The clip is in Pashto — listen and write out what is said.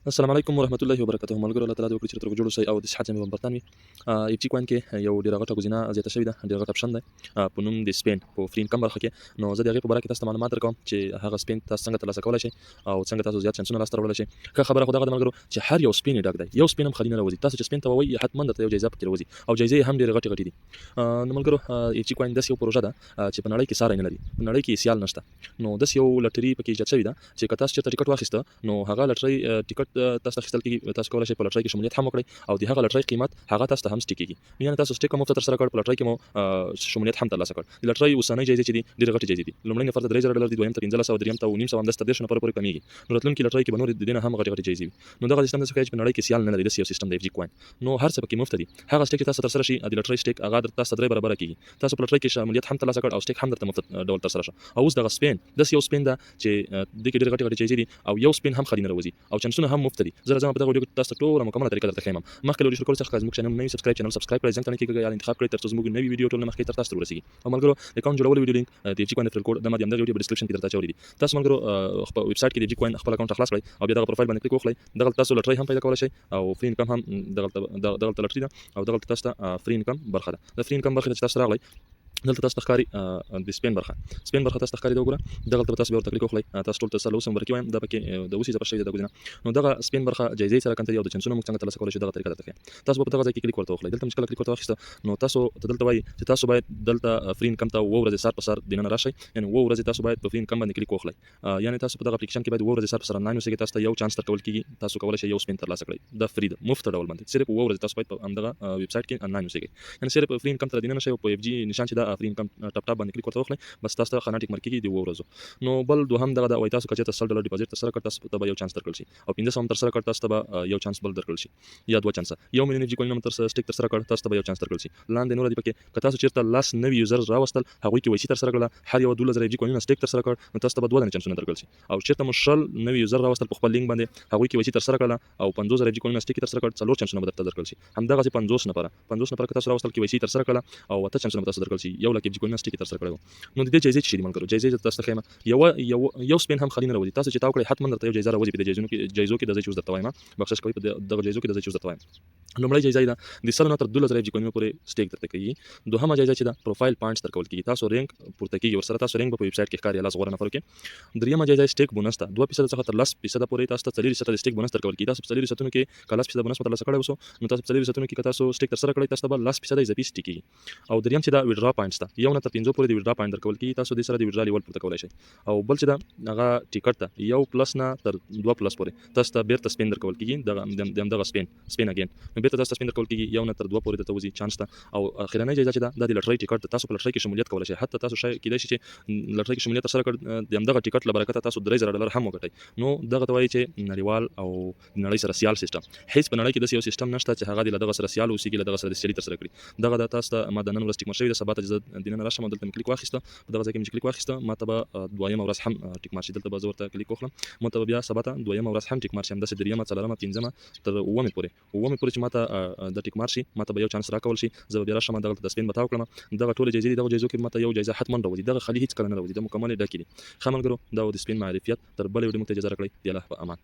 السلام علیکم ورحمت الله وبرکاته. ملګرو الله تعالی دې وکړي چې تر جوړ شي او د صحت مې برتان وي. ایف جی کوین کې یو ډیر غټه غوښنه زیاته شوې ده، ډیر غټ اپشن دی په نوم د سپین په فري انکم برخه کې. نو زه د هغې په باره کې تاسو ته معلومات درکوم چې هغه سپین تاسو څنګه ترلاسه کولی شئ او څنګه تاسو زیات چانسونه لاسته راوړلی شئ. ښه خبره خو دغه ده ملګرو چې هر یو سپین یې ډک دی، یو سپین هم خالي نه راوځي. تاسو چې سپین ته ووایي حتما درته یو جایزه پکې راوځي او جایزې هم ډېرې غټې غټې دي. نو ملګرو ایف جی کوین داسې یو پروژه ده چې په نړۍ کې ساری نه لري، په نړۍ کې سیال نشته. نو داسې یو لټري پکې ایجاد شوې ده چې که تاسو چېرته ټکټ واخیسته نو هغه لټرۍ ټکټ تاسو اخیستل کېږي، تاسو کولی شئ په لټرۍ کې شمولیت هم وکړئ او د هغه لټرۍ قیمت هغه تاسو ته هم سټیک کېږي. یعنې تاسو سټیک هم مفته ترسره کړ، په لټرۍ کې مو شمولیت هم ترلاسه کړ. د لټرۍ اوسنۍ جایزې چې دي ډېرې غټې جایزې دي. لومړی نفر ته $3000 دي، دویم ته 1500، دریم ته 900، همداسې تر 1000 نفرو پورې کمیږي. نو راتلونکي لټرۍ کې به نورې د دې نه هم غټې غټې جایزې وي. نو دغه سیستم داسې ښایي چې په نړۍ کې سیال نه لري. داسې یو سیستم دی ایف جي کوین. نو هر څه پکې مفت دي. هغه سټیک چې تاسو ترسره شي د لټرۍ سټیک هغه درته تاسو 3 برابره کېږي. تاسو په لټرۍ کې شمولیت هم ترلاسه کړ او سټیک هم درته مفت ډول ترسره شو. او اوس دغه سپین داسې یو سپین ده چې د کې ډېرې غټې غټې جایزې دي او یو سپین هم خالي نه راوځي او چانسونه هم مفت دي. زه راځم په دغه ویډیو کې تاسو ته ټوله مکمله طریقه درته ښیم. مخکې له ویډیو شروع کولو څخه زموږ چینل نوی سبسکرایب کړئ، زنګ ته نه کېږئ یا انتخاب کړئ ترڅو زموږ نوي ویډیو ټول مخکې تر تاسو ورسیږي. او ملګرو د اکونټ جوړول ویډیو لینک د ایف جي کوین ریفریل کوډ د ما د همدغه ویډیو په ډسکرپشن کې درته اچولی دي. تاسو ملګرو په ویبسایټ کې د ایف جي کوین خپل اکونټ خلاص کړئ او بیا دغه پروفایل باندې کلیک وکړئ. دغه تاسو لټرۍ هم پیدا کولی شئ او فري انکم هم دغه لټرۍ ده او دغه تاسو ته فري انکم برخه ده. د فري انکم برخه چې تاسو راغلی دلته تاسو ښکاري د سپین برخه تاسو ښکاري دا وګوره. دغه ته تاسو به ورته کلیک وکړئ. تاسو ټول ته اوس هم ورکی وایم دا پکې د اوسې ځپل شوې ده د غوښنه. نو دغه سپین برخه جایزې سره کنټري او د چانسونو موږ څنګه ترلاسه کولی شو دغه طریقه درته ښیم. تاسو په دغه ځای کې کلیک ورته وکړئ. دلته مشکل کلیک ورته واخیسته نو تاسو ته دلته وایي چې تاسو باید دلته فري انکم ته 2 ورځې سر په سر دننه راشئ. یعنی 2 ورځې تاسو باید په فري انکم باندې کلیک وکړئ. یعنی تاسو په دغه اپلیکیشن کې باید 2 ورځې سر په سر آنلاین اوسئ. تاسو ته یو چانس درکول کېږي، تاسو کولی شئ یو سپین ترلاسه کړئ. دا فري ده، مفت ډول باندې صرف 2 ورځې تاسو باید په همدغه ویبسایټ کې آنلاین اوسئ. یعنی صرف فري انکم تر دننه شئ او په ایف جی نشان چې دا فري انکم ټاپ ټاپ باندې کلیک ورته وکړئ. بس تاسو ته خانه ټیک مارک کېږي د 2 ورځو. نو بل دوهم دغه د وای تاسو که چېرته $100 ډیپوزیټ ترسره کړ تاسو ته به یو چانس درکړل شي او 500 ترسره کړ تاسو ته به یو چانس بل درکړل شي یا 2 چانسه. 1 میلیون ایف جی کوین هم سټیک ترسره کړ تاسو ته به یو چانس درکړل شي. لاندې نور دی پکې که تاسو چېرته 10 نوي یوزر راوستل هغوی کې ویسي ترسره کړله، هر یو 12000 ایف جی کوین سټیک ترسره کړ نو تاسو ته به 2 چانسونه درکړل شي. او چېرته مو 100 نوي یوزر راوستل په خپل لینک باندې هغوی کې ویسي ترسره کړله او 50000 ایف جی کوین سټیک ترسره کړ 4 چانسونه به درته درکړل شي. همدغه 50 نفر که تاسو راوستل کې ویسي ترسره کړله او 8 چانسونه به تاسو درکړل شي. 1 لک ایف جی کوین سټیک ترسره کړو. نو د دې جایزې چې ملګرو جایزې تاسو ته ښیم یو سپین هم خالي نه راوځي. تاسو چې تاو کړئ حتما درته یو جایزه راوځي. په دې جایزو کې د ځای چوز درته وایم، بخښش کوئ، په دغه جایزو کې د ځای چوز درته وایم. لومړی جایزه ده د 100 نه تر 2000 ایف جی کوین پورې سټیک درته کېږي. دوهمه جایزه چې ده پروفایل پوینټس درکول کېږي، تاسو رینک پورته کېږي ورسره، تاسو رینک په ویبسایټ کې ښکاري لاس غوره نفرو کې. دریمه جایزه سټیک بونس ده 2% څخه تر 10% پورې تاسو ته 40% د سټیک بونس درکول کېږي. تاسو په 40% کې که 10% بونس ترلاسه کړی اوسو نو تاسو په 40% کې که تاسو سټیک ترسره کړئ تاسو ته به 10% اضافي سټیک کېږي. او دریم چې دا ویډرا پوینټس ده 1 نه تر 5 پورې د ویډرا پوینټ درکول کېږي. تاسو دې سره د ویډرا لیول پورته کولی شئ. او بل چې ده هغه ټیکټ ده 1+ نه تر 2+ پورې تاسو ته بیرته سپین درکول کېږي. دغه سپین اگین نو بیرته تاسو سپین درکول کېږي 1 نه تر 2 پورې درته وځي چانس ته. او اخرنۍ جایزه چې ده د لټرۍ ټیکټ ده. تاسو په لټرۍ کې شمولیت کولی شئ. حتی تاسو شاید کېدای شي چې لټرۍ کې شمولیت ترسره کړ د همدغه ټیکټ له برکته تاسو $3000 هم وګټئ. نو دغه ته وایي چې نړیوال او نړۍ سره سیال سیستم. هیڅ په نړۍ کې داسې یو سیستم نشته چې هغه د دغه سره سیال اوسېږي، له دغه سره د سیالي ترسره کړي. دغه د تاسو ته ما د نن ورځ ټیک مار شوې ده. سبا ته چې زه دننه راشم او دلته مې کلیک واخیسته په دغه ځای کې مې کلیک واخیسته ما ته به 2یم ورځ هم ټیک مار شي. دلته به زه ورته کلیک وکړم ما ته بیا سبا ته 2یم ورځ هم ټیک مار شي، همداسې 3م 4م 5م تر 9مې پورې چې ما ته د ټیک مار شي ما ته به یو چانس راکول شي. زه به بیا راشم دغه د سپین به تاو کړم. دغه ټولې جایزې دي. دغه جایزو کې ما ته یو جایزه حتما راوځي. دغه خالي هېڅ کله نه راوځي، د مکملې ډکې دي. ښه ملګرو دا و د سپین معرفیت. تر بلې ویډیو موږ ته اجازه راکړئ. د الله په امان.